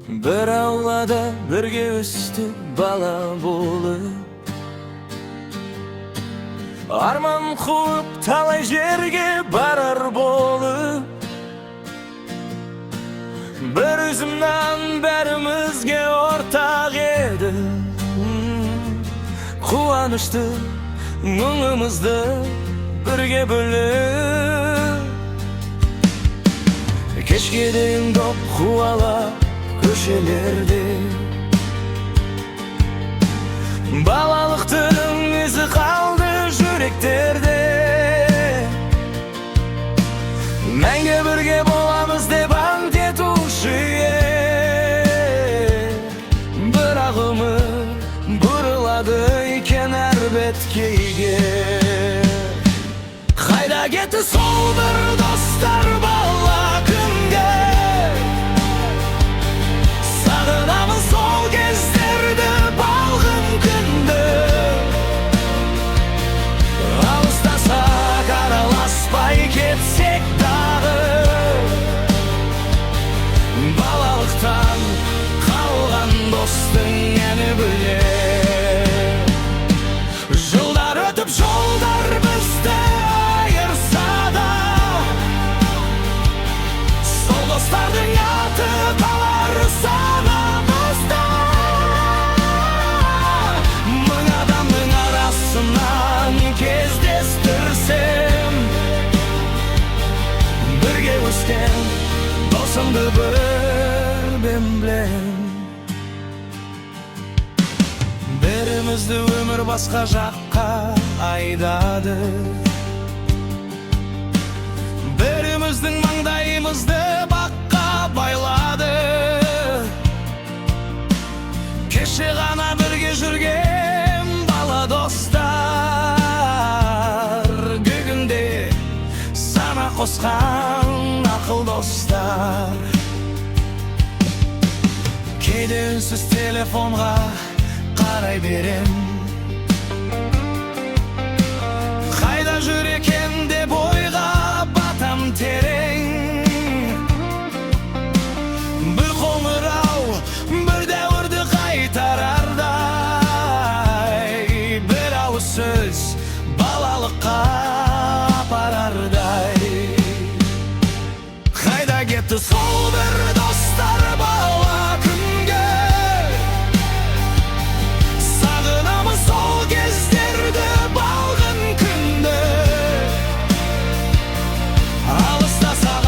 Bir aulada birge o'sdik bala bo'lib, armon quvib talay yerga barar bo'lib, bir o'zimdan barimizga o'rtaq edi. Quvonishdi muңimizni birga bo'lib, kechga дейін do'q quvvalab ko'chalarda balaliqning izi qoldi yuraklarda. Menga birga bo'lamiz deb ant etuvchi biroq umid buriladi ekan har betkiga. Qayda ketdi sol bir do'stlar balla kunga, sag'inamiz sol kezlarda balg'in kunni. Alыстасақ араласпай кетсек дағы, балалықтан қалған достың әні бөлек. Жылдар өтіп жолдар бізді айырса да, сол достардың аты қалар санамызда. Мың адамның арасынан кездестірсем, бірге өскен досымды бірден білем. Бірімізді өмір басқа жаққа айдады, біріміздің маңдайымызды баққа байлады. Кеше ғана бірге жүрген бала достар, бүгінде сана қосқан ақыл достар. Кейде үнсіз телефонға қарай берем, қайда жүр екен деп ойға батам терең. Bir қоңырау бір дәуірді қайтарардай, бір ауыз сөз балалыққа апарардай. Қайда кетті сол бір достар бала күнге, сағынамыз сол кездерді балғын күнді. Алыстасақ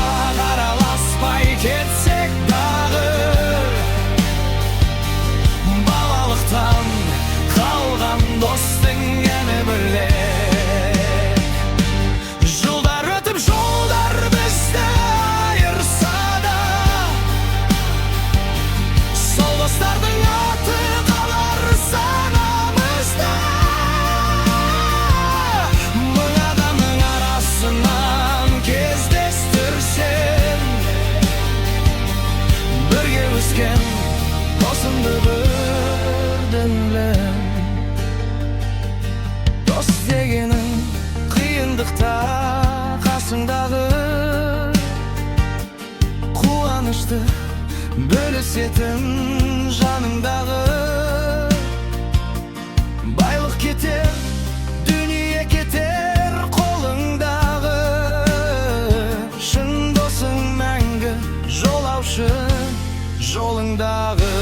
араласпай кетсек дағы, балалықтан қалған достың әні бөлек. Жылдар өтіп жолдар бізді айырса да, сол достардың аты қалар санамызда. Мың адамның арасынан кездестірсем, бірге өскен досымды бірден білем. Дос дегенің қиындықта қасыңдағы, қуанышты бөлісетін жаныңдағы. Байлық кетер, дүние кетер қолыңдағы, шын досың мәңгі жолаушы жолыңдағы.